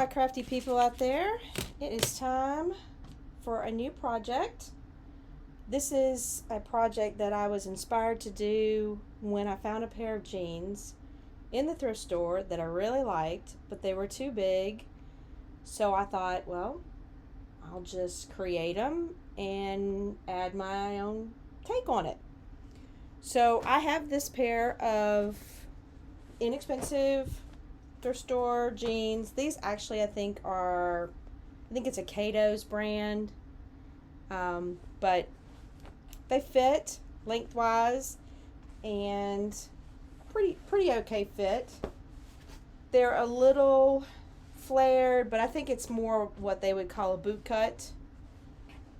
crafty people out there. It is time for a new project. This is a project that I was inspired to do when I found a pair of jeans in the thrift store that I really liked, but they were too big. So I thought, well, I'll just create them and add my own take on it. So I have this pair of inexpensive thrift store jeans. These actually I think it's a Cato's brand, but they fit lengthwise and pretty okay fit. They're a little flared, but I think it's more what they would call a boot cut.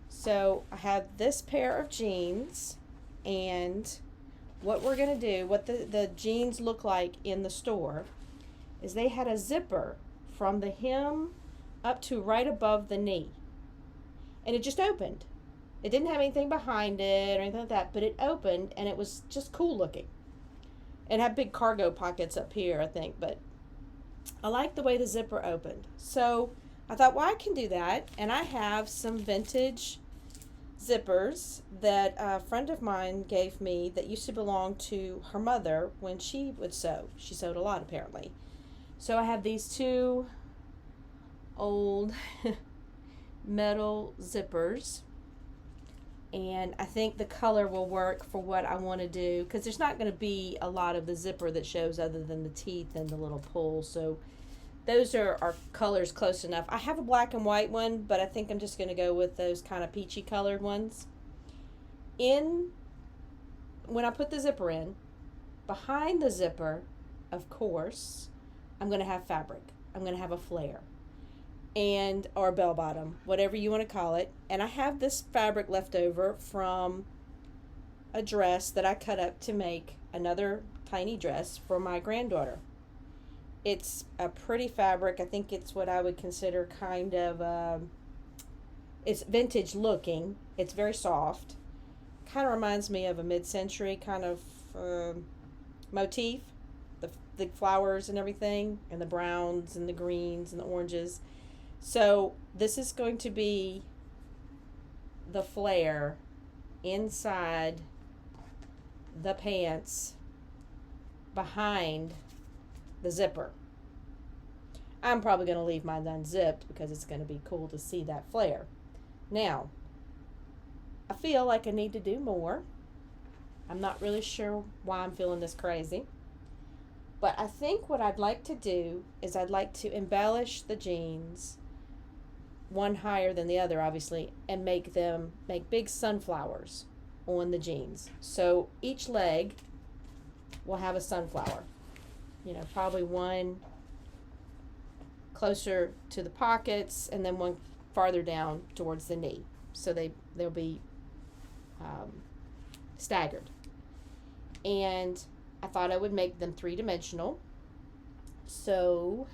So I have this pair of jeans, and what we're going to do, what the jeans look like in the store, is they had a zipper from the hem up to right above the knee. And it just opened. It didn't have anything behind it or anything like that, but it opened and it was just cool looking. It had big cargo pockets up here, I think, but I like the way the zipper opened. So I thought, well, I can do that. And I have some vintage zippers that a friend of mine gave me that used to belong to her mother when she would sew. She sewed a lot, apparently. So I have these two old metal zippers, and I think the color will work for what I want to do, because there's not going to be a lot of the zipper that shows other than the teeth and the little pull. So those are colors close enough. I have a black and white one, but I think I'm just going to go with those kind of peachy colored ones. When I put the zipper in, behind the zipper, of course, I'm going to have fabric. I'm going to have a flare or bell bottom, whatever you want to call it. And I have this fabric left over from a dress that I cut up to make another tiny dress for my granddaughter. It's a pretty fabric. I think it's what I would consider kind of, it's vintage looking. It's very soft. Kind of reminds me of a mid-century kind of motif. The flowers and everything, and the browns and the greens and the oranges. So this is going to be the flare inside the pants behind the zipper. I'm probably going to leave mine unzipped because it's going to be cool to see that flare. Now, I feel like I need to do more. I'm not really sure why I'm feeling this crazy. But I think what I'd like to do is I'd like to embellish the jeans, one higher than the other, obviously, and make big sunflowers on the jeans. So each leg will have a sunflower. Probably one closer to the pockets and then one farther down towards the knee. So they'll be staggered. And I thought I would make them three-dimensional. So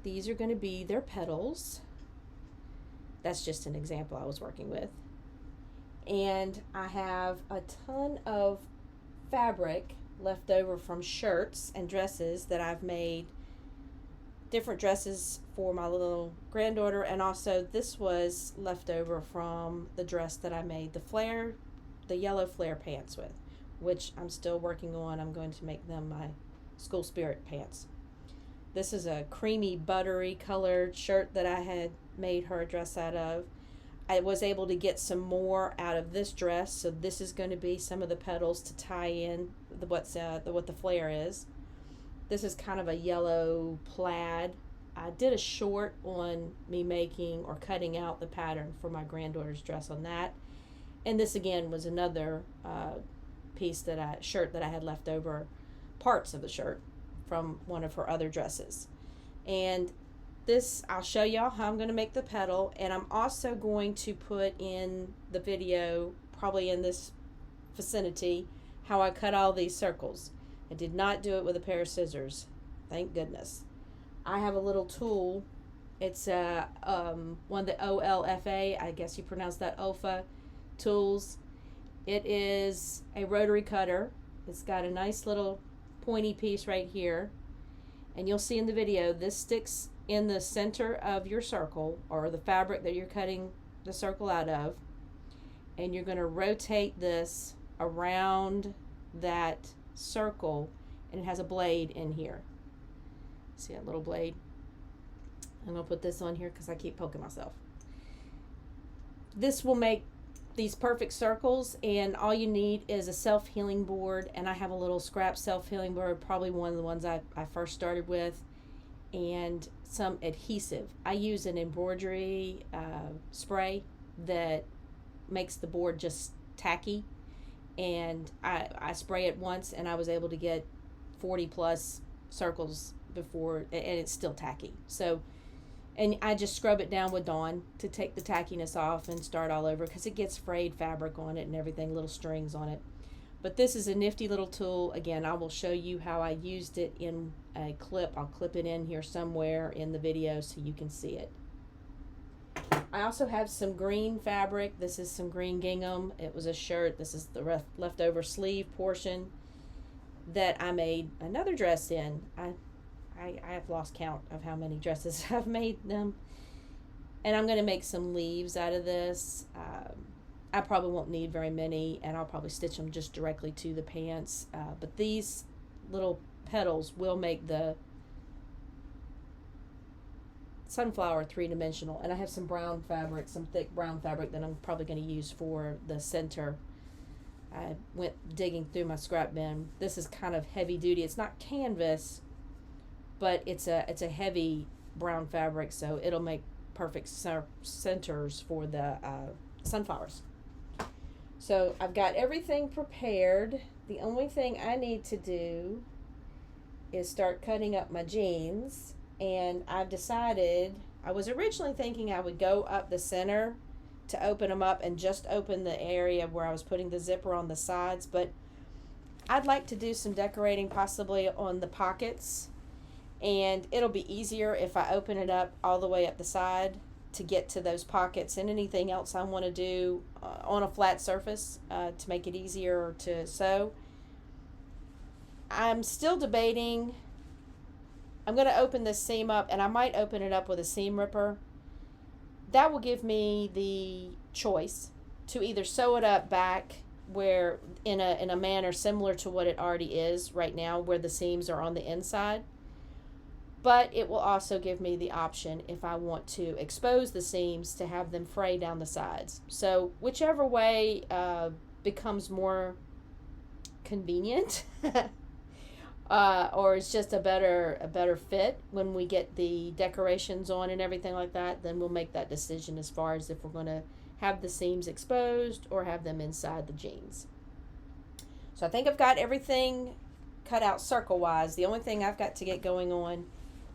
these are going to be their petals. That's just an example I was working with. And I have a ton of fabric left over from shirts and dresses that I've made, different dresses for my little granddaughter, and also this was left over from the dress that I made the yellow flare pants with, which I'm still working on. I'm going to make them my school spirit pants. This is a creamy, buttery colored shirt that I had made her a dress out of. I was able to get some more out of this dress, so this is going to be some of the petals to tie in what the flare is. This is kind of a yellow plaid. I did a short on me making or cutting out the pattern for my granddaughter's dress on that. And this again was another shirt that I had left over, parts of the shirt from one of her other dresses. And this, I'll show y'all how I'm going to make the petal, and I'm also going to put in the video, probably in this vicinity, how I cut all these circles. I did not do it with a pair of scissors, thank goodness. I have a little tool. It's one of the OLFA, I guess you pronounce that OLFA tools. It is a rotary cutter. It's got a nice little pointy piece right here, and you'll see in the video this sticks in the center of your circle, or the fabric that you're cutting the circle out of, and you're going to rotate this around that circle, and it has a blade in here. See that little blade? I'm going to put this on here because I keep poking myself. This will make these perfect circles, and all you need is a self-healing board, and I have a little scrap self-healing board, probably one of the ones I first started with, and some adhesive. I use an embroidery spray that makes the board just tacky, and I spray it once, and I was able to get 40 plus circles before, and it's still tacky. So, and I just scrub it down with Dawn to take the tackiness off and start all over, because it gets frayed fabric on it and everything, little strings on it. But this is a nifty little tool. Again, I will show you how I used it in a clip. I'll clip it in here somewhere in the video so you can see it. I also have some green fabric. This is some green gingham. It was a shirt. This is the leftover sleeve portion that I made another dress in. I have lost count of how many dresses I've made them. And I'm going to make some leaves out of this. I probably won't need very many, and I'll probably stitch them just directly to the pants. But these little petals will make the sunflower three-dimensional. And I have some brown fabric, some thick brown fabric that I'm probably going to use for the center. I went digging through my scrap bin. This is kind of heavy duty. It's not canvas, but it's a heavy brown fabric, so it'll make perfect centers for the sunflowers. So I've got everything prepared. The only thing I need to do is start cutting up my jeans, and I've decided, I was originally thinking I would go up the center to open them up and just open the area where I was putting the zipper on the sides, but I'd like to do some decorating possibly on the pockets, and it'll be easier if I open it up all the way up the side to get to those pockets, and anything else I want to do on a flat surface to make it easier to sew. I'm still debating. I'm going to open this seam up, and I might open it up with a seam ripper. That will give me the choice to either sew it up back where in a manner similar to what it already is right now, where the seams are on the inside. But it will also give me the option, if I want to expose the seams, to have them fray down the sides. So whichever way becomes more convenient or it's just a better fit when we get the decorations on and everything like that, then we'll make that decision as far as if we're going to have the seams exposed or have them inside the jeans. So I think I've got everything cut out circle wise. The only thing I've got to get going on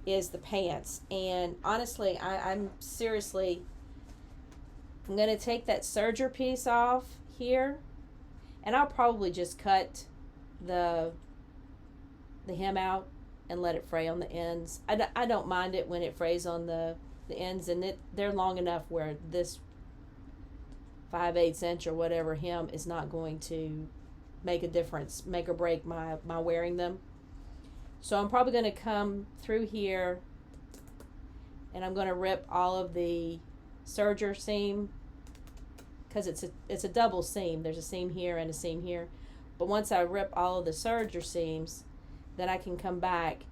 is the pants, and honestly I'm seriously, I'm going to take that serger piece off here, and I'll probably just cut the hem out and let it fray on the ends. I don't mind it when it frays on the ends, and they're long enough where this 5/8 inch or whatever hem is not going to make a difference, make or break my wearing them. So I'm probably going to come through here, and I'm going to rip all of the serger seam, because it's a double seam. There's a seam here and a seam here. But once I rip all of the serger seams, then I can come back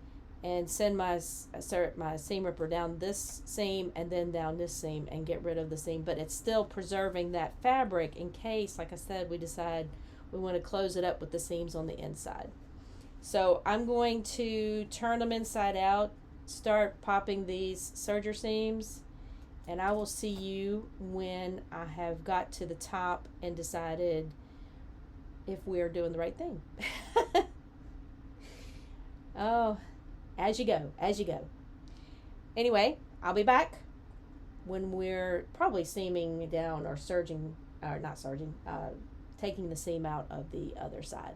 and send my seam ripper down this seam and then down this seam and get rid of the seam. But it's still preserving that fabric in case, like I said, we decide we want to close it up with the seams on the inside. So I'm going to turn them inside out, start popping these serger seams, and I will see you when I have got to the top and decided if we're doing the right thing. Oh, as you go, as you go. Anyway, I'll be back when we're probably seaming down or serging, or not serging, taking the seam out of the other side.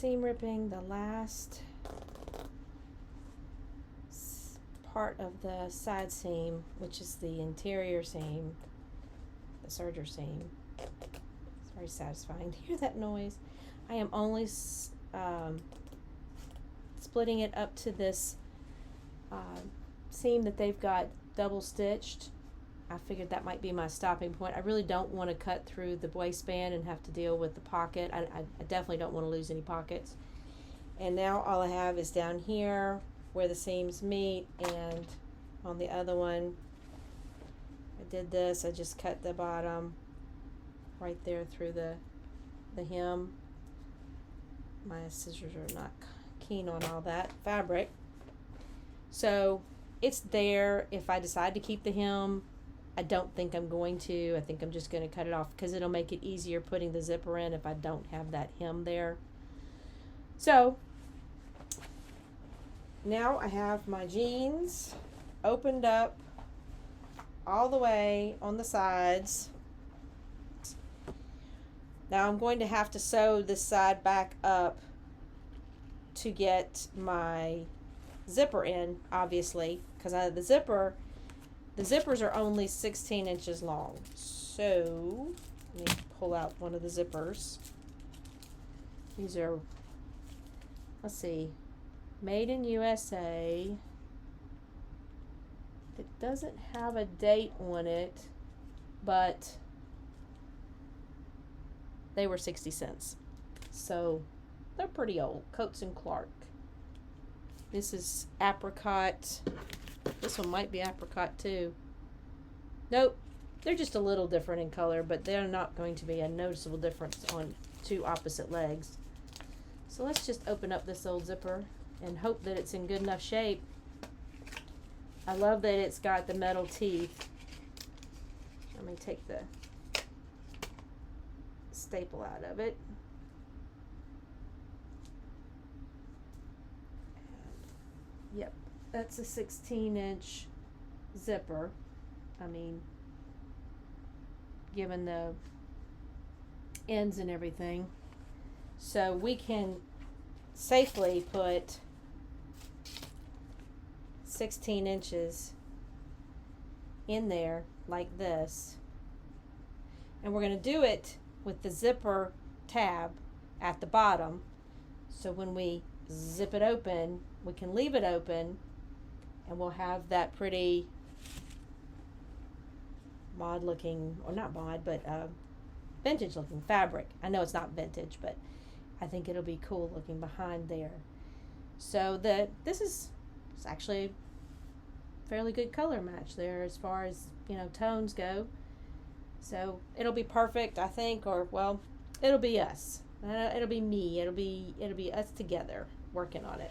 seam ripping the last part of the side seam, which is the interior seam, the serger seam. It's very satisfying to hear that noise. I am only splitting it up to this seam that they've got double stitched. I figured that might be my stopping point. I really don't want to cut through the waistband and have to deal with the pocket. I definitely don't want to lose any pockets. And now all I have is down here where the seams meet, and on the other one I did this. I just cut the bottom right there through the hem. My scissors are not keen on all that fabric. So it's there if I decide to keep the hem. I don't think I'm going to. I think I'm just going to cut it off because it'll make it easier putting the zipper in if I don't have that hem there. So now I have my jeans opened up all the way on the sides. Now I'm going to have to sew this side back up to get my zipper in, obviously, because the zippers are only 16 inches long. So let me pull out one of the zippers. These are, let's see, made in USA. It doesn't have a date on it, but they were 60 cents. So they're pretty old. Coats and Clark. This is apricot. This one might be apricot too. Nope, they're just a little different in color, but they're not going to be a noticeable difference on two opposite legs. So let's just open up this old zipper and hope that it's in good enough shape. I love that it's got the metal teeth. Let me take the staple out of it. Yep, that's a 16-inch zipper. I mean, given the ends and everything. So we can safely put 16 inches in there like this. And we're going to do it with the zipper tab at the bottom. So when we zip it open, we can leave it open and we'll have that pretty mod looking, or not mod, but vintage looking fabric. I know it's not vintage, but I think it'll be cool looking behind there. So this is actually a fairly good color match there as far as, you know, tones go. So it'll be perfect, I think, or well, it'll be us. It'll be me. It'll be us together working on it.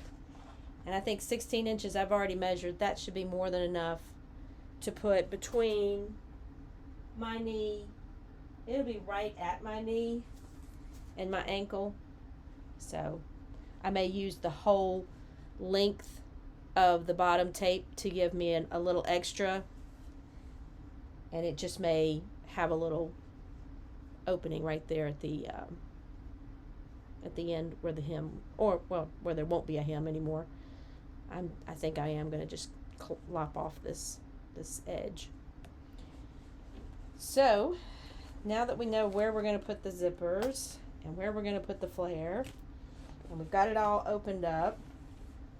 And I think 16 inches I've already measured. That should be more than enough to put between my knee. It'll be right at my knee and my ankle. So I may use the whole length of the bottom tape to give me a little extra. And it just may have a little opening right there at the end where the hem, or well, where there won't be a hem anymore. I think I am going to just lop off this edge. So now that we know where we're going to put the zippers and where we're going to put the flare, and we've got it all opened up,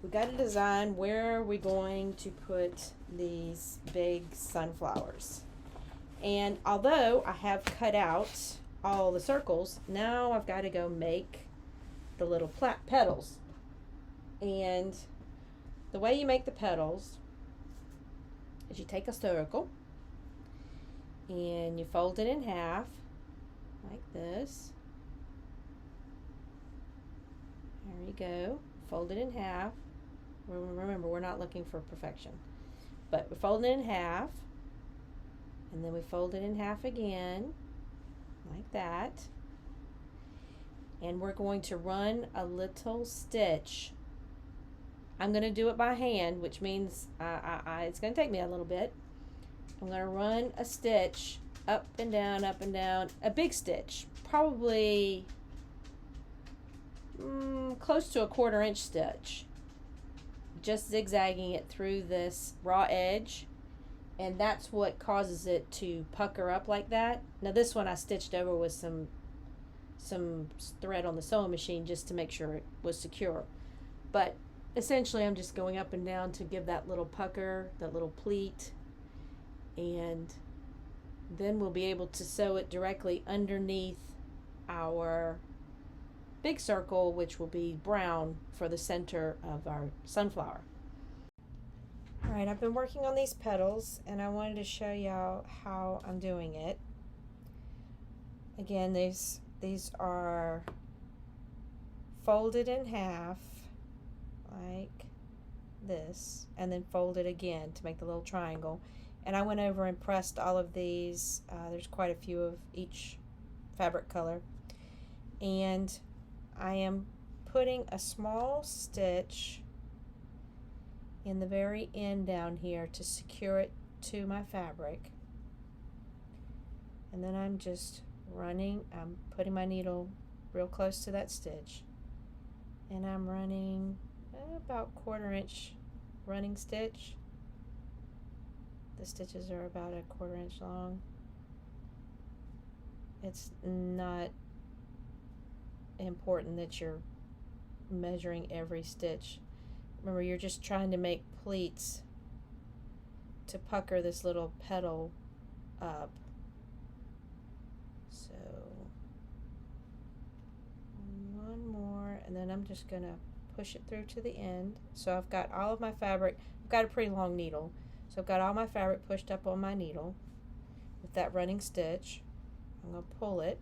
we've got to design where we're going to put these big sunflowers. And although I have cut out all the circles, now I've got to go make the little petals. And the way you make the petals is you take a circle and you fold it in half like this. There you go. Fold it in half. Remember, we're not looking for perfection. But we fold it in half, and then we fold it in half again like that. And we're going to run a little stitch. I'm going to do it by hand, which means it's going to take me a little bit. I'm going to run a stitch up and down, a big stitch, probably close to a 1/4 inch stitch, just zigzagging it through this raw edge, and that's what causes it to pucker up like that. Now this one I stitched over with some thread on the sewing machine just to make sure it was secure, but essentially I'm just going up and down to give that little pucker, that little pleat, and then we'll be able to sew it directly underneath our big circle, which will be brown for the center of our sunflower. Alright, I've been working on these petals and I wanted to show y'all how I'm doing it. Again, these are folded in half like this, and then folded again to make the little triangle. And I went over and pressed all of these. There's quite a few of each fabric color. And I am putting a small stitch in the very end down here to secure it to my fabric. And then I'm just I'm putting my needle real close to that stitch. And I'm running about 1/4 inch running stitch. The stitches are about a 1/4 inch long. It's not important that you're measuring every stitch. Remember, you're just trying to make pleats to pucker this little petal up. So one more, and then I'm just gonna push it through to the end. So I've got all of my fabric. I've got a pretty long needle, so I've got all my fabric pushed up on my needle with that running stitch. I'm gonna pull it.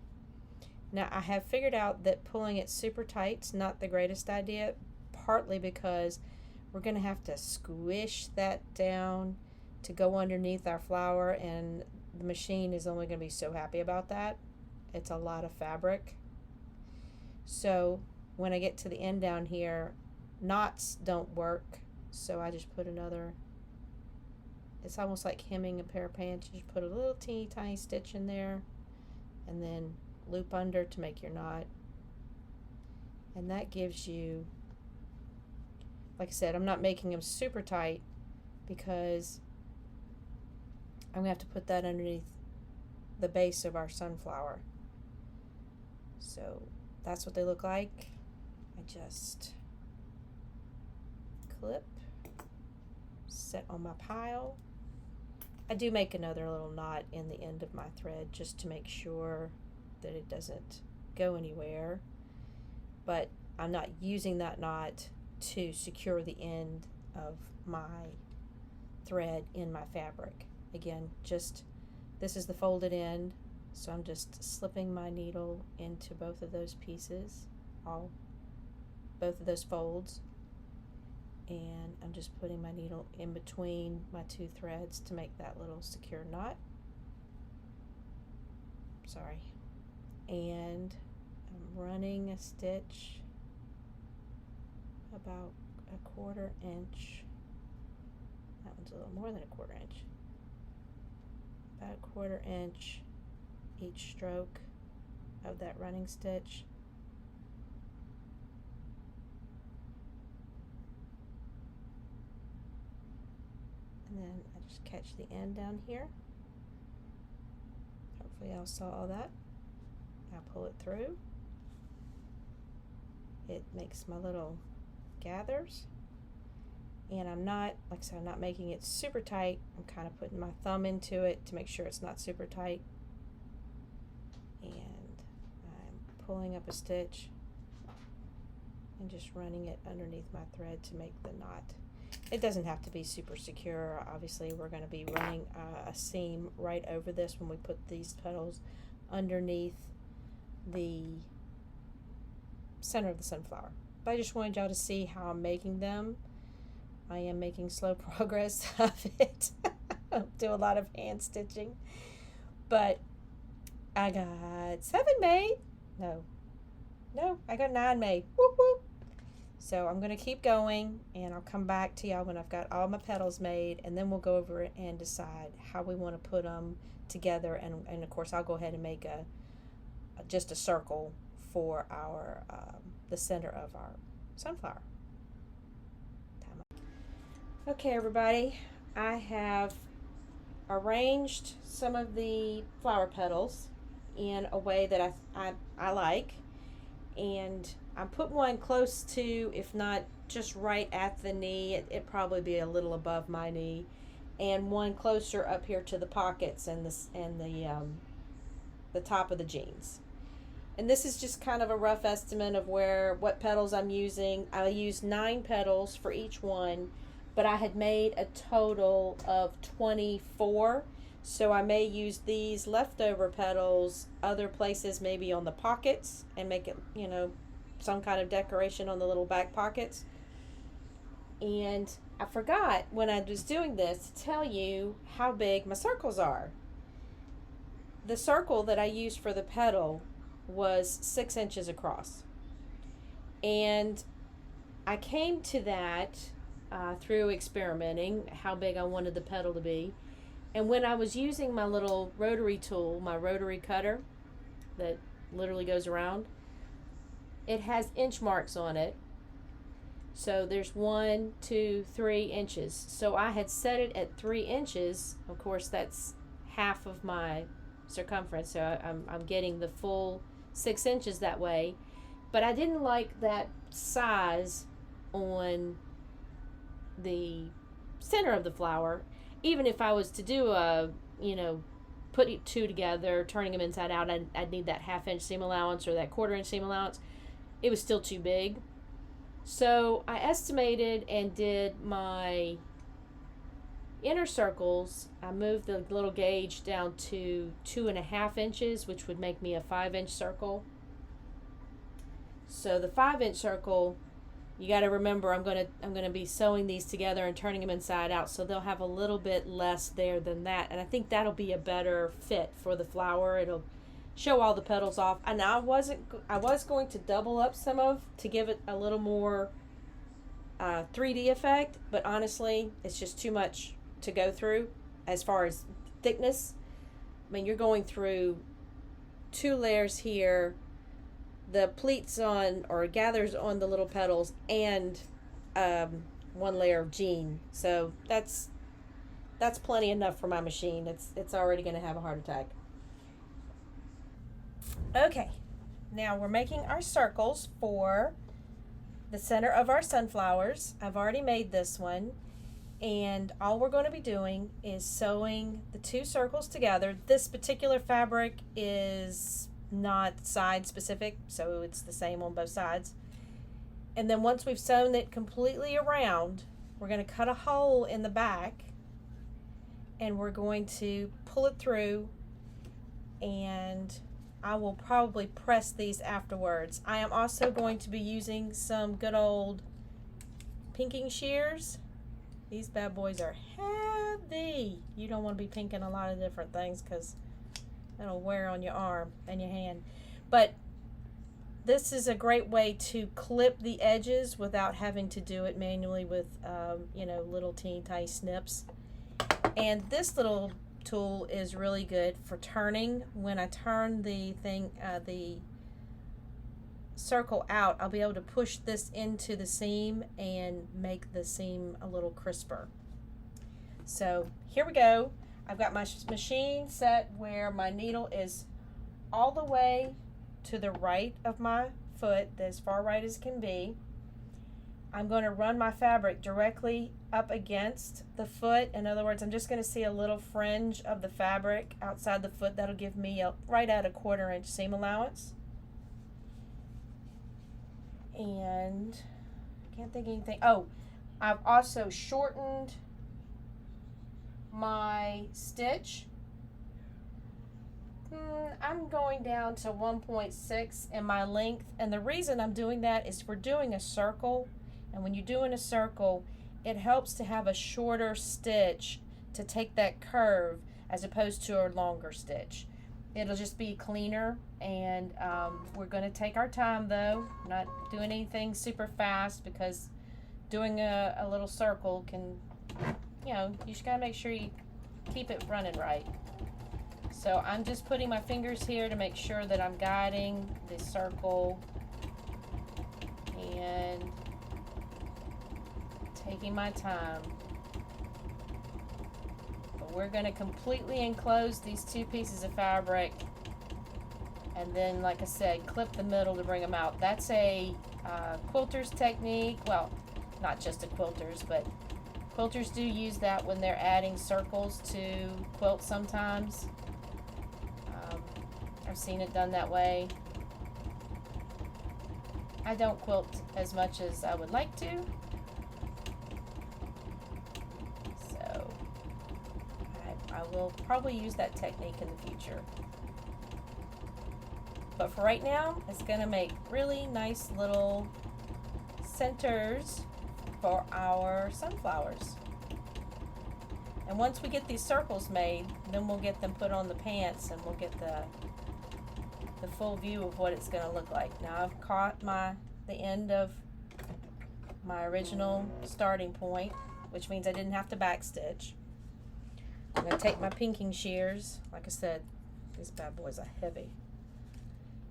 Now I have figured out that pulling it super tight is not the greatest idea, partly because we're going to have to squish that down to go underneath our flower, and the machine is only going to be so happy about that. It's a lot of fabric. So when I get to the end down here, knots don't work, so I just put another, it's almost like hemming a pair of pants. You just put a little teeny tiny stitch in there and then loop under to make your knot, and that gives you, like I said, I'm not making them super tight because I'm going to have to put that underneath the base of our sunflower. So that's what they look like. I just clip, set on my pile. I do make another little knot in the end of my thread just to make sure that it doesn't go anywhere, but I'm not using that knot to secure the end of my thread in my fabric. Again, just this is the folded end, so I'm just slipping my needle into both of those pieces, both of those folds, and I'm just putting my needle in between my two threads to make that little secure knot. Sorry. And I'm running a stitch about a 1/4 inch. That one's a little more than a 1/4 inch. About a 1/4 inch each stroke of that running stitch. And then I just catch the end down here. Hopefully y'all saw all that. I pull it through. It makes my little gathers, and I'm not, like I said, I'm not making it super tight. I'm kind of putting my thumb into it to make sure it's not super tight, and I'm pulling up a stitch and just running it underneath my thread to make the knot. It doesn't have to be super secure. Obviously we're going to be running a seam right over this when we put these petals underneath the center of the sunflower. But I just wanted y'all to see how I'm making them. I am making slow progress of it. I don't do a lot of hand stitching, but I got 7 made. No, I got 9 made. Whoop whoop. So I'm going to keep going, and I'll come back to y'all when I've got all my petals made, and then we'll go over it and decide how we want to put them together. And of course I'll go ahead and make just a circle for our the center of our sunflower. Okay, everybody, I have arranged some of the flower petals in a way that I like, and I put one close to, if not just right at the knee, it'd probably be a little above my knee, and one closer up here to the pockets and the top of the jeans. And this is just kind of a rough estimate of what petals I'm using. I used 9 petals for each one, but I had made a total of 24. So I may use these leftover petals other places, maybe on the pockets, and make it, some kind of decoration on the little back pockets. And I forgot when I was doing this to tell you how big my circles are. The circle that I used for the petal was 6 inches across. And I came to that through experimenting how big I wanted the petal to be. And when I was using my little rotary tool, my rotary cutter that literally goes around, it has inch marks on it. So there's 1, 2, 3 inches. So I had set it at 3 inches. Of course, that's half of my circumference. So I'm getting the full 6 inches that way. But I didn't like that size on the center of the flower. Even if I was to do put 2 together, turning them inside out, I'd need that 1/2 inch seam allowance or that 1/4 inch seam allowance. It was still too big. So I estimated and did my inner circles. I moved the little gauge down to 2.5 inches, which would make me a 5-inch circle. So the 5-inch circle, you got to remember, I'm gonna be sewing these together and turning them inside out, so they'll have a little bit less there than that, and I think that'll be a better fit for the flower. It'll show all the petals off. And I was going to double up to give it a little more 3D effect, but honestly, it's just too much to go through as far as thickness. I mean, you're going through 2 layers here, the pleats on or gathers on the little petals, and 1 layer of jean. So that's plenty enough for my machine. It's already going to have a heart attack. Okay, now we're making our circles for the center of our sunflowers. I've already made this one, and all we're going to be doing is sewing the 2 circles together. This particular fabric is not side specific, so it's the same on both sides. And then once we've sewn it completely around, we're going to cut a hole in the back, and we're going to pull it through, and I will probably press these afterwards. I am also going to be using some good old pinking shears. These bad boys are heavy. You don't want to be pinking a lot of different things because it'll wear on your arm and your hand. But this is a great way to clip the edges without having to do it manually with little teeny tiny snips. And this little tool is really good for turning. When I turn the circle out, I'll be able to push this into the seam and make the seam a little crisper. So here we go. I've got my machine set where my needle is all the way to the right of my foot, as far right as can be. I'm going to run my fabric directly up against the foot. In other words, I'm just going to see a little fringe of the fabric outside the foot. That'll give me right at a 1/4 inch seam allowance. And I can't think of anything. Oh, I've also shortened my stitch. I'm going down to 1.6 in my length, and the reason I'm doing that is we're doing a circle, and when you're doing a circle, it helps to have a shorter stitch to take that curve as opposed to a longer stitch. It'll just be cleaner, and we're going to take our time though, not doing anything super fast, because doing a little circle can, you just got to make sure you keep it running right. So I'm just putting my fingers here to make sure that I'm guiding the circle and taking my time. But we're going to completely enclose these two pieces of fabric, and then, like I said, clip the middle to bring them out. That's a quilter's technique. Well, not just a quilter's, but quilters do use that when they're adding circles to quilts sometimes. I've seen it done that way. I don't quilt as much as I would like to, so I will probably use that technique in the future. But for right now, it's going to make really nice little centers for our sunflowers. And once we get these circles made, then we'll get them put on the pants and we'll get the full view of what it's going to look like. Now I've caught the end of my original starting point, which means I didn't have to backstitch. I'm going to take my pinking shears. Like I said, these bad boys are heavy.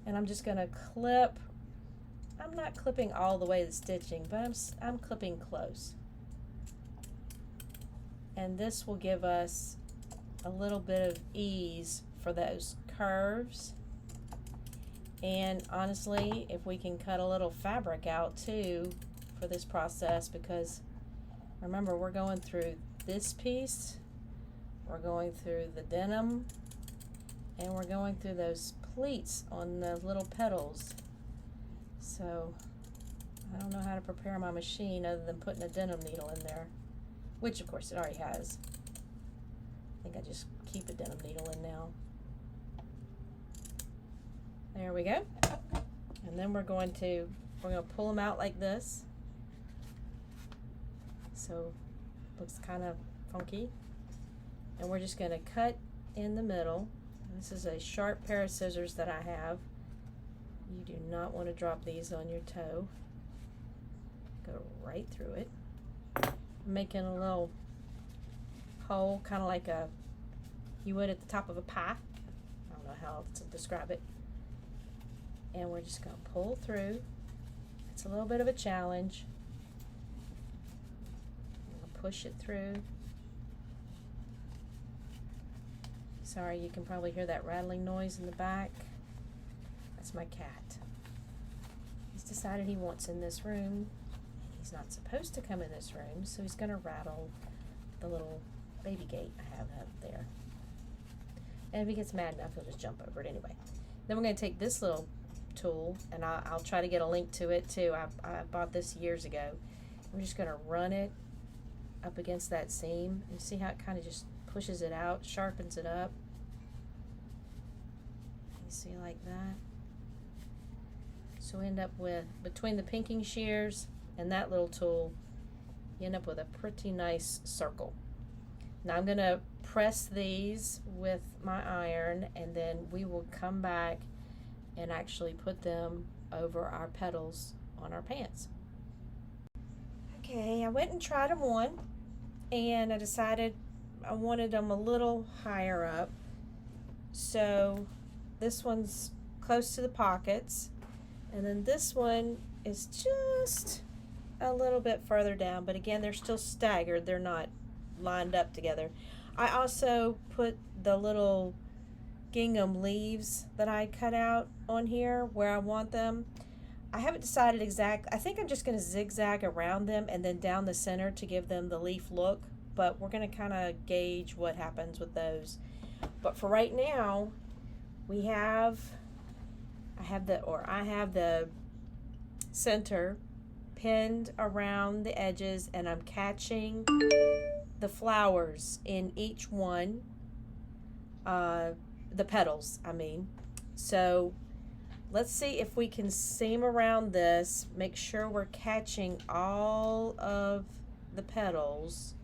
And I'm just going to clip. I'm not clipping all the way the stitching, but I'm clipping close. And this will give us a little bit of ease for those curves. And honestly, if we can cut a little fabric out too for this process, because remember, we're going through this piece, we're going through the denim, and we're going through those pleats on the little petals. So I don't know how to prepare my machine other than putting a denim needle in there, which of course it already has. I think I just keep a denim needle in now. There we go. And then we're going to pull them out like this. So looks kind of funky. And we're just going to cut in the middle. This is a sharp pair of scissors that I have. You do not want to drop these on your toe. Go right through it. I'm making a little hole, kind of like you would at the top of a pie. I don't know how to describe it. And we're just going to pull through. It's a little bit of a challenge. I'm going to push it through. Sorry, you can probably hear that rattling noise in the back. That's my cat. He's decided he wants in this room. He's not supposed to come in this room, so he's going to rattle the little baby gate I have up there. And if he gets mad enough, he'll just jump over it anyway. Then we're going to take this little tool, and I'll try to get a link to it too. I bought this years ago. We're just going to run it up against that seam. You see how it kind of just pushes it out, sharpens it up. You see, like that. So we end up with, between the pinking shears and that little tool, you end up with a pretty nice circle. Now I'm going to press these with my iron, and then we will come back and actually put them over our petals on our pants. Okay, I went and tried them on, and I decided I wanted them a little higher up. So this one's close to the pockets, and then this one is just a little bit further down, but again, they're still staggered. They're not lined up together. I also put the little gingham leaves that I cut out on here where I want them. I haven't decided exact. I think I'm just going to zigzag around them and then down the center to give them the leaf look, but we're going to kind of gauge what happens with those. But for right now, I have the center pinned around the edges, and I'm catching the flowers in each one, the petals, I mean. So let's see if we can seam around this, make sure we're catching all of the petals.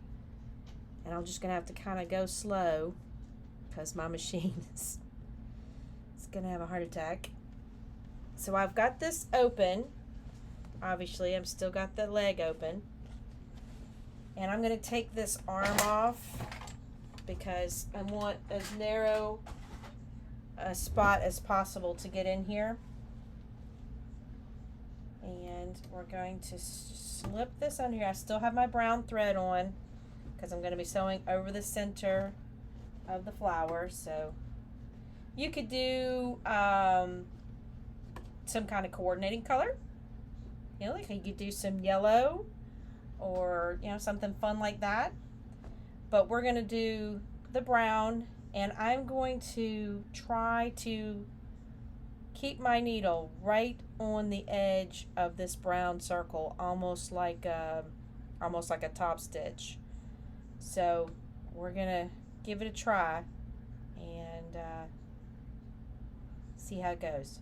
And I'm just going to have to kind of go slow because my machine is going to have a heart attack. So I've got this open. Obviously, I've still got the leg open. And I'm going to take this arm off because I want as narrow spot as possible to get in here. And we're going to slip this on here. I still have my brown thread on because I'm going to be sewing over the center of the flower. So you could do some kind of coordinating color. You know, like you could do some yellow or, you know, something fun like that. But we're going to do the brown, and I'm going to try to keep my needle right on the edge of this brown circle, almost like a top stitch. So we're going to give it a try and see how it goes.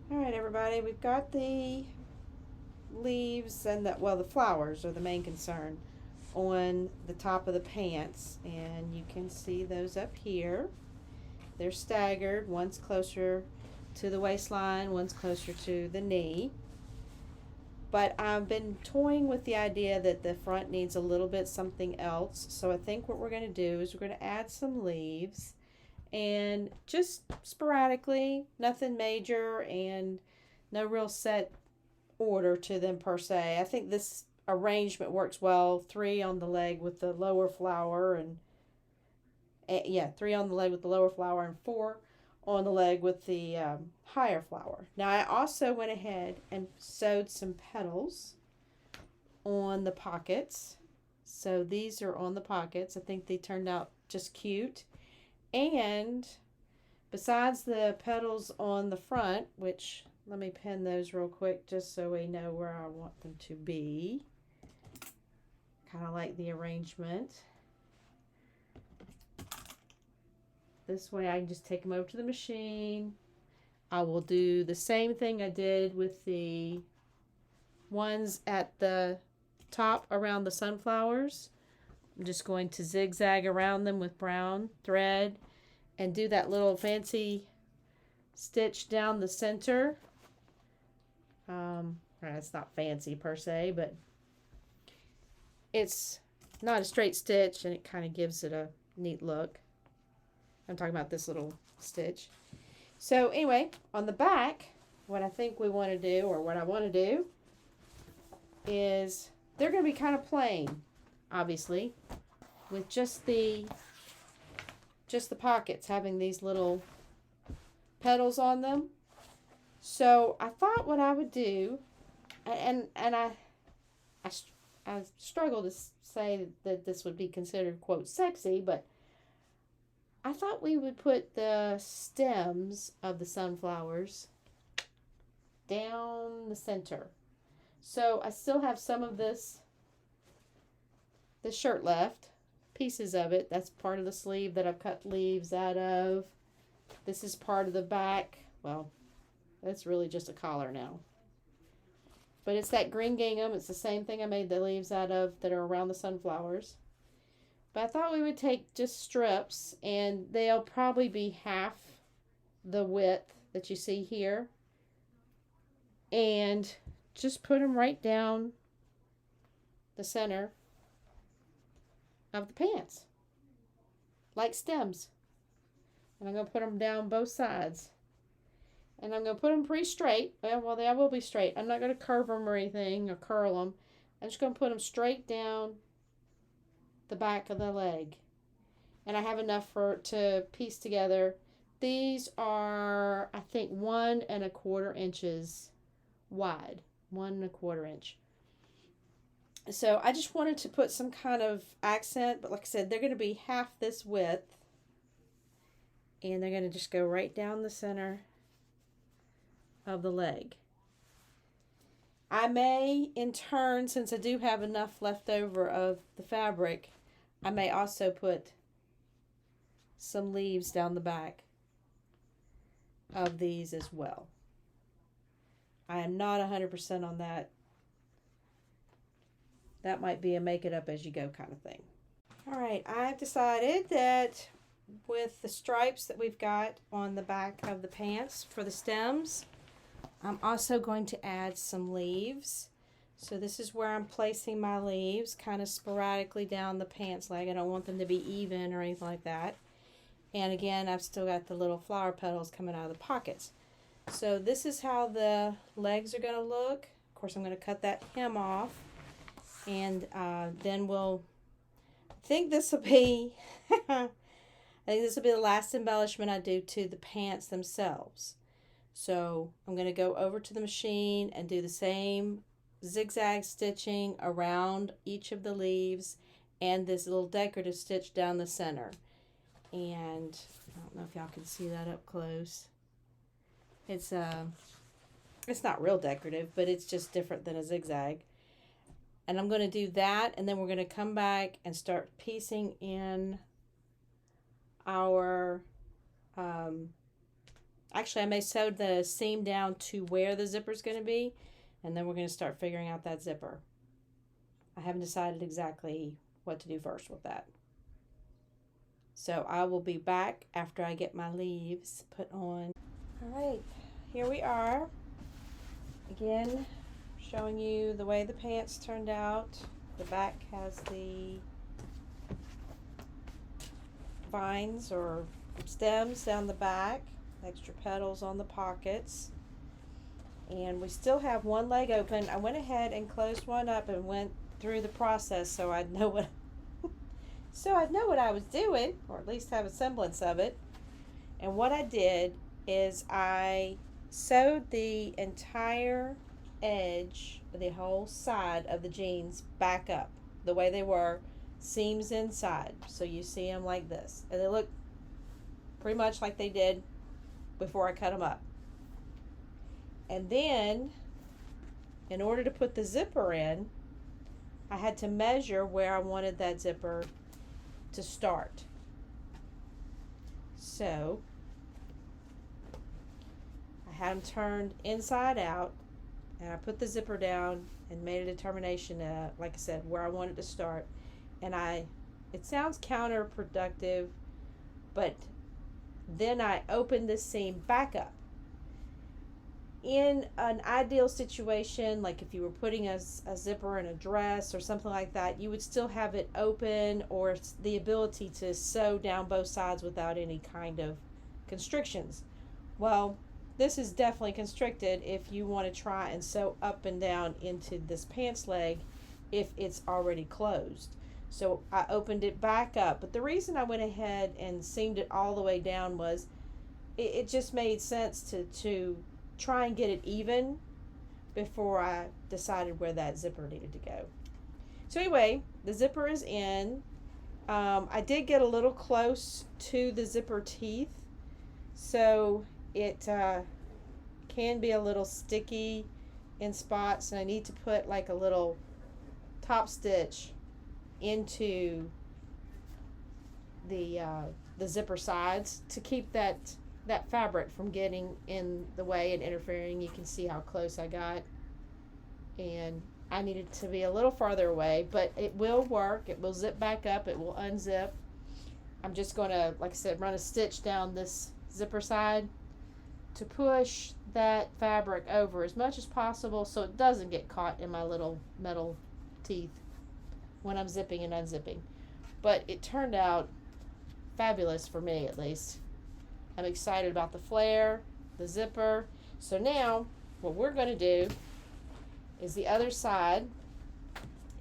All right, everybody, we've got the leaves and the flowers are the main concern on the top of the pants, and you can see those up here. They're staggered. One's closer to the waistline, one's closer to the knee. But I've been toying with the idea that the front needs a little bit something else. So I think what we're going to do is we're going to add some leaves, and just sporadically, nothing major and no real set order to them per se. I think this arrangement works well. 3 on the leg with the lower flower and 3 on the leg with the lower flower and 4 on the leg with the higher flower. Now I also went ahead and sewed some petals on the pockets. So these are on the pockets. I think they turned out just cute. And besides the petals on the front, which let me pin those real quick just so we know where I want them to be. Kind of like the arrangement. This way I can just take them over to the machine. I will do the same thing I did with the ones at the top around the sunflowers. I'm just going to zigzag around them with brown thread and do that little fancy stitch down the center. It's not fancy per se, but it's not a straight stitch and it kind of gives it a neat look. I'm talking about this little stitch. So anyway, on the back, what I think we want to do, or what I want to do, is they're going to be kind of plain, obviously, with just the pockets having these little petals on them. So I thought what I would do, and I struggle to say that this would be considered, quote, sexy, but I thought we would put the stems of the sunflowers down the center. So I still have some of this shirt left, pieces of it. That's part of the sleeve that I've cut leaves out of. This is part of the back. Well, that's really just a collar now. But it's that green gingham. It's the same thing I made the leaves out of that are around the sunflowers. But I thought we would take just strips, and they'll probably be half the width that you see here. And just put them right down the center of the pants, like stems. And I'm going to put them down both sides. And I'm going to put them pretty straight. Well, they will be straight. I'm not going to curve them or anything or curl them. I'm just going to put them straight down the back of the leg. And I have enough to piece together. These are, I think, 1¼ inches wide. 1¼ inch. So I just wanted to put some kind of accent, but like I said, they're going to be half this width. And they're going to just go right down the center of the leg. I may, in turn, since I do have enough left over of the fabric, I may also put some leaves down the back of these as well. I am not 100% on that. That might be a make it up as you go kind of thing. All right, I've decided that with the stripes that we've got on the back of the pants for the stems, I'm also going to add some leaves. So this is where I'm placing my leaves, kind of sporadically down the pants leg. I don't want them to be even or anything like that. And again, I've still got the little flower petals coming out of the pockets. So this is how the legs are going to look. Of course, I'm going to cut that hem off. And then I think this will be the last embellishment I do to the pants themselves. So I'm going to go over to the machine and do the same zigzag stitching around each of the leaves and this little decorative stitch down the center. And I don't know if y'all can see that up close. It's not real decorative, but it's just different than a zigzag. And I'm going to do that, and then we're going to come back and start piecing in our, actually I may sew the seam down to where the zipper is going to be, and then we're going to start figuring out that zipper. I haven't decided exactly what to do first with that. So I will be back after I get my leaves put on. All right, here we are. Again, showing you the way the pants turned out. The back has the vines or stems down the back, extra petals on the pockets. And we still have one leg open. I went ahead and closed one up and went through the process so I'd know what I was doing, or at least have a semblance of it. And what I did is I sewed the entire edge, the whole side of the jeans back up the way they were, seams inside. So you see them like this. And they look pretty much like they did before I cut them up. And then, in order to put the zipper in, I had to measure where I wanted that zipper to start. So, I had them turned inside out, and I put the zipper down and made a determination, like I said, where I wanted to start. And it sounds counterproductive, but then I opened this seam back up. In an ideal situation, like if you were putting a zipper in a dress or something like that, you would still have it open or the ability to sew down both sides without any kind of constrictions. Well, this is definitely constricted if you want to try and sew up and down into this pants leg if it's already closed. So I opened it back up. But the reason I went ahead and seamed it all the way down was it just made sense to try and get it even before I decided where that zipper needed to go. So anyway, the zipper is in. I did get a little close to the zipper teeth, so it can be a little sticky in spots, and I need to put like a little top stitch into the zipper sides to keep that fabric from getting in the way and interfering. You can see how close I got, and I needed to be a little farther away, but it will work. It will zip back up. It will unzip. I'm just going to, like I said, run a stitch down this zipper side to push that fabric over as much as possible so it doesn't get caught in my little metal teeth when I'm zipping and unzipping. but it turned out fabulous for me, at least. I'm excited about the flare, the zipper. So now what we're going to do is the other side,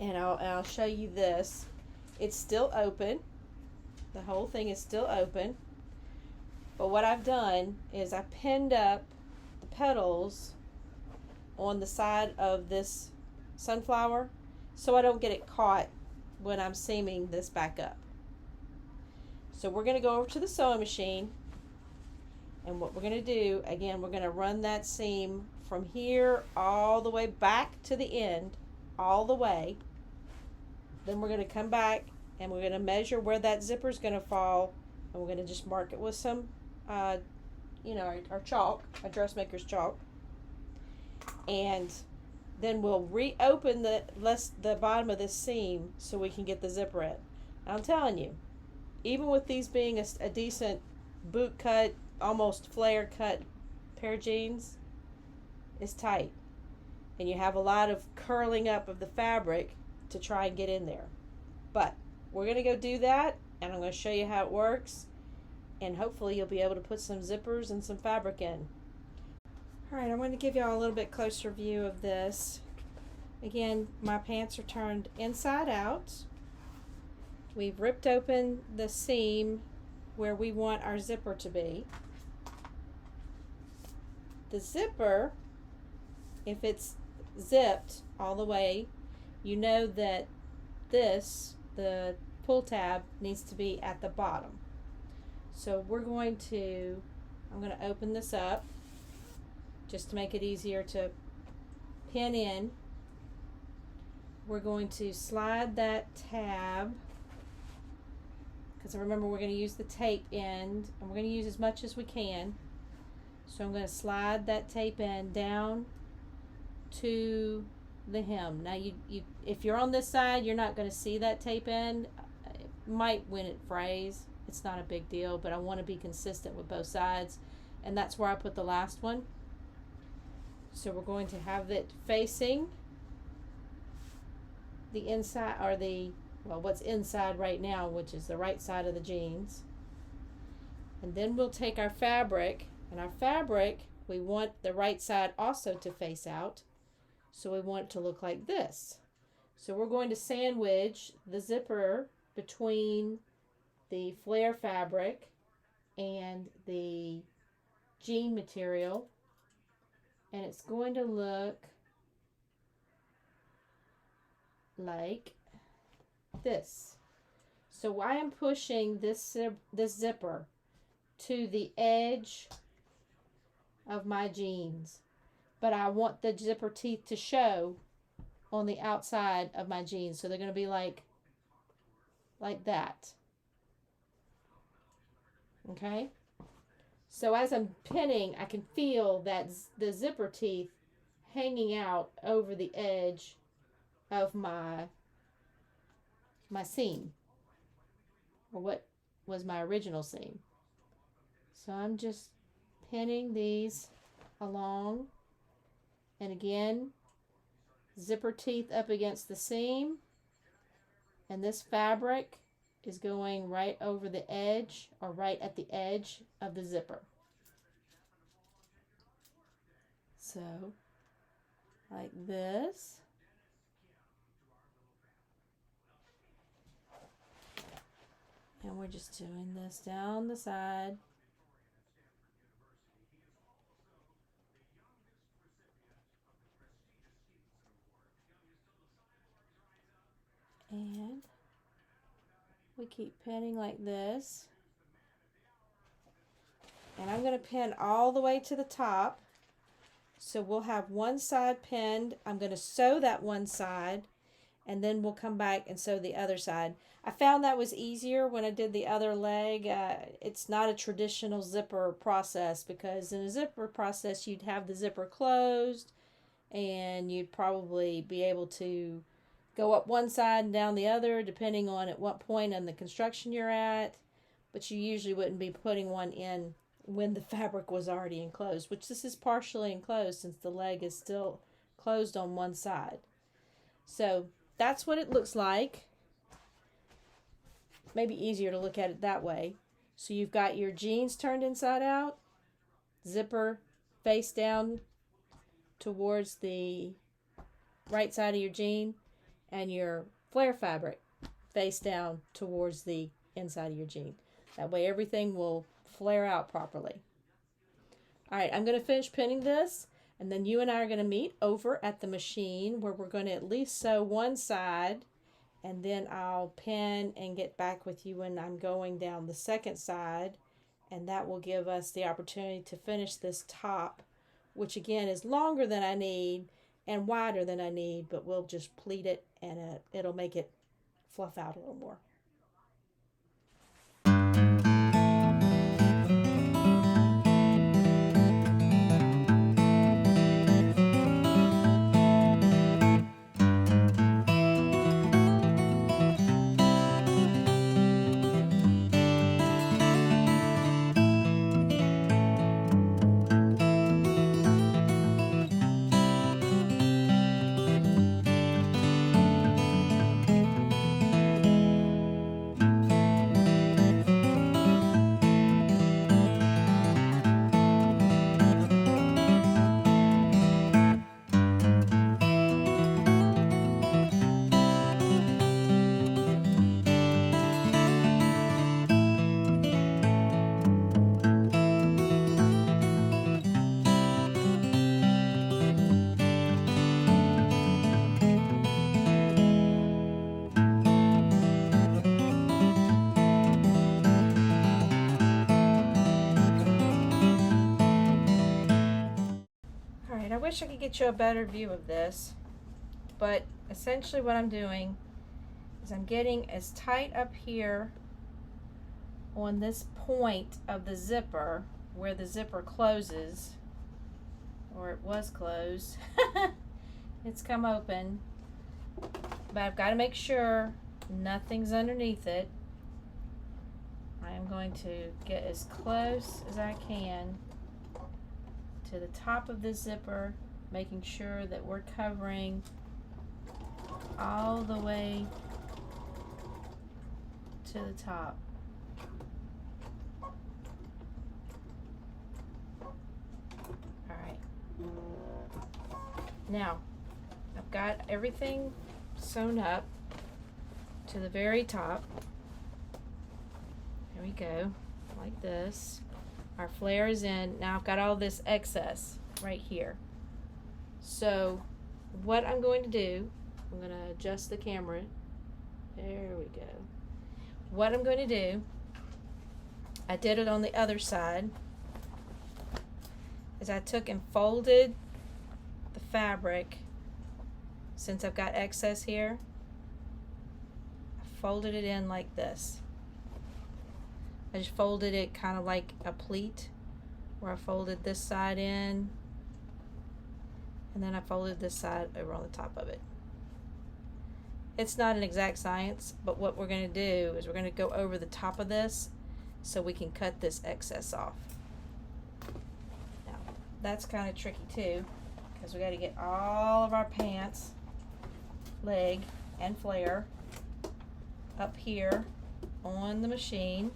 and I'll show you this. It's still open. The whole thing is still open. But what I've done is I pinned up the petals on the side of this sunflower so I don't get it caught when I'm seaming this back up. So we're going to go over to the sewing machine, and what we're going to do, again, we're going to run that seam from here all the way back to the end, all the way. Then we're going to come back and we're going to measure where that zipper is going to fall, and we're going to just mark it with some, our chalk, our dressmaker's chalk. And then we'll reopen the bottom of this seam so we can get the zipper in. I'm telling you, even with these being a decent boot cut, almost flare cut pair of jeans, it's tight. And you have a lot of curling up of the fabric to try and get in there. But we're going to go do that, and I'm going to show you how it works. And hopefully you'll be able to put some zippers and some fabric in. Alright, I'm going to give y'all a little bit closer view of this. Again, my pants are turned inside out. We've ripped open the seam where we want our zipper to be. The zipper, if it's zipped all the way, you know that the pull tab, needs to be at the bottom. So I'm going to open this up just to make it easier to pin in. We're going to slide that tab, because remember we're going to use the tape end, and we're going to use as much as we can. So I'm going to slide that tape end down to the hem. Now if you're on this side, you're not going to see that tape end. It might when it frays. It's not a big deal, but I want to be consistent with both sides, and that's where I put the last one. So we're going to have it facing the inside, or what's inside right now, which is the right side of the jeans. And then we'll take our fabric, and our fabric, we want the right side also to face out. So we want it to look like this. So we're going to sandwich the zipper between the flare fabric and the jean material, and it's going to look like this. So I am pushing this zipper to the edge of my jeans, but I want the zipper teeth to show on the outside of my jeans, so they're going to be like that. Okay, so as I'm pinning, I can feel that the zipper teeth hanging out over the edge of my seam, or what was my original seam. So I'm just pinning these along, and again, zipper teeth up against the seam, and this fabric is going right over the edge, or right at the edge of the zipper. So, like this. And we're just doing this down the side. And we keep pinning like this. And I'm going to pin all the way to the top. So we'll have one side pinned. I'm going to sew that one side, and then we'll come back and sew the other side. I found that was easier when I did the other leg. It's not a traditional zipper process, because in a zipper process you'd have the zipper closed, and you'd probably be able to go up one side and down the other depending on at what point in the construction you're at, but you usually wouldn't be putting one in when the fabric was already enclosed, which this is partially enclosed since the leg is still closed on one side. So that's what it looks like. maybe easier to look at it that way. So you've got your jeans turned inside out, zipper face down towards the right side of your jean, and your flare fabric face down towards the inside of your jean. That way everything will flare out properly. All right, I'm going to finish pinning this, and then you and I are going to meet over at the machine where we're going to at least sew one side, and then I'll pin and get back with you when I'm going down the second side, and that will give us the opportunity to finish this top, which again is longer than I need and wider than I need, but we'll just pleat it and it'll make it fluff out a little more. I wish I could get you a better view of this, but essentially what I'm doing is I'm getting as tight up here on this point of the zipper where the zipper closes, or it was closed. It's come open, but I've got to make sure nothing's underneath it. I am going to get as close as I can to the top of the zipper, making sure that we're covering all the way to the top. Alright. Now, I've got everything sewn up to the very top. There we go, like this. Our flare is in. Now I've got all this excess right here. So what I'm going to do, I'm going to adjust the camera. There we go. What I'm going to do, I did it on the other side, is I took and folded the fabric. Since I've got excess here, I folded it in like this. I just folded it kind of like a pleat, where I folded this side in, and then I folded this side over on the top of it. It's not an exact science, but what we're going to do is we're going to go over the top of this so we can cut this excess off. Now, that's kind of tricky too, because we got to get all of our pants, leg, and flare up here on the machine.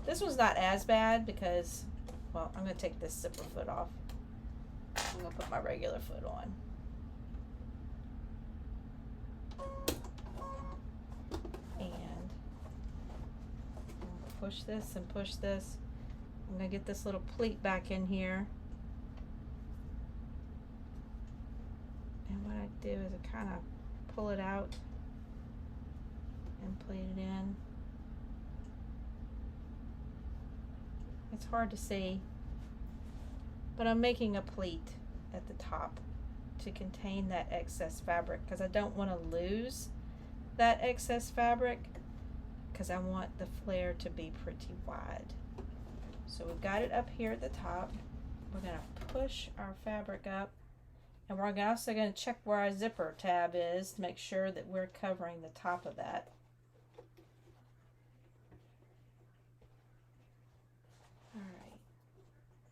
This one's not as bad because, well, I'm going to take this zipper foot off. I'm going to put my regular foot on. And push this and push this. I'm going to get this little pleat back in here. And what I do is I kind of pull it out and pleat it in. It's hard to see, but I'm making a pleat at the top to contain that excess fabric because I don't want to lose that excess fabric because I want the flare to be pretty wide. So we've got it up here at the top. We're going to push our fabric up, and we're also going to check where our zipper tab is to make sure that we're covering the top of that.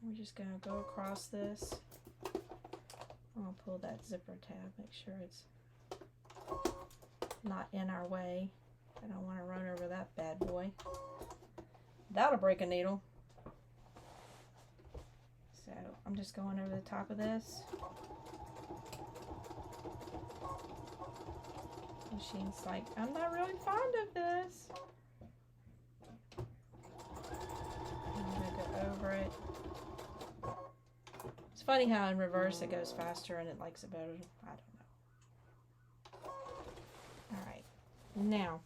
We're just going to go across this. I'm going to pull that zipper tab, make sure it's not in our way. I don't want to run over that bad boy. That'll break a needle. So I'm just going over the top of this. Machine's like, I'm not really fond of this. I'm going to go over it. It's funny how in reverse it goes faster and it likes it better. I don't know. Alright, now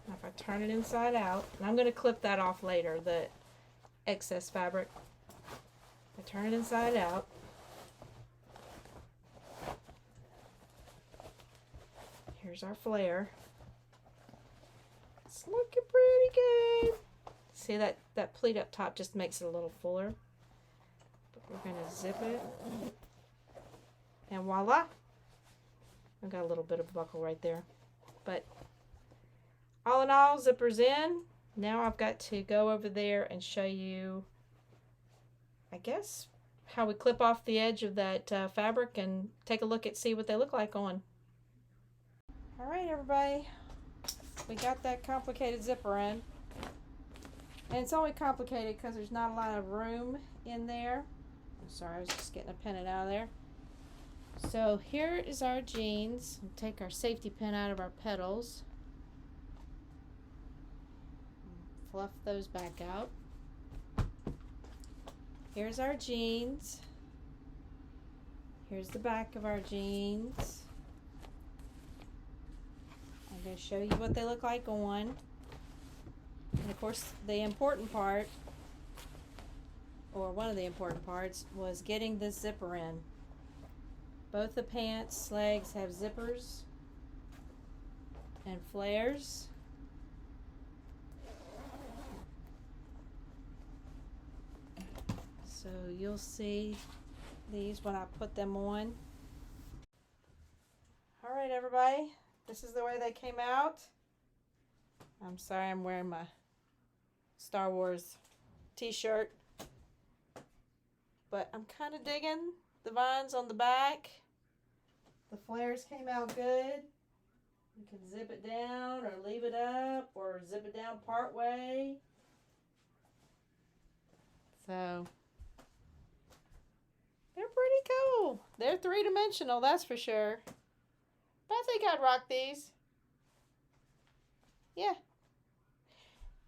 if I turn it inside out, and I'm going to clip that off later, the excess fabric. I turn it inside out. Here's our flare. It's looking pretty good. See that pleat up top just makes it a little fuller. But we're going to zip it. And voila. I've got a little bit of buckle right there. But all in all, zipper's in. Now I've got to go over there and show you, I guess, how we clip off the edge of that fabric and take a look at see what they look like on. All right, everybody, we got that complicated zipper in. And it's only complicated because there's not a lot of room in there. I'm sorry, I was just getting a pennant out of there. So here is our jeans. We'll take our safety pin out of our petals. Fluff those back out. Here's our jeans. Here's the back of our jeans. I'm going to show you what they look like on. And of course, the important part, or one of the important parts, was getting this zipper in. Both the pants legs have zippers and flares. So you'll see these when I put them on. All right, everybody, this is the way they came out. I'm sorry I'm wearing my Star Wars t-shirt, but I'm kind of digging the vines on the back. The flares came out good. You can zip it down or leave it up or zip it down part way. So they're pretty cool. They're three-dimensional, that's for sure. But I think I'd rock these. Yeah.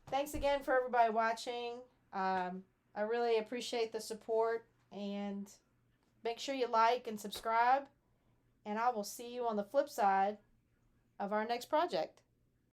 Thanks again for everybody watching. I really appreciate the support, and make sure you like and subscribe, and I will see you on the flip side of our next project.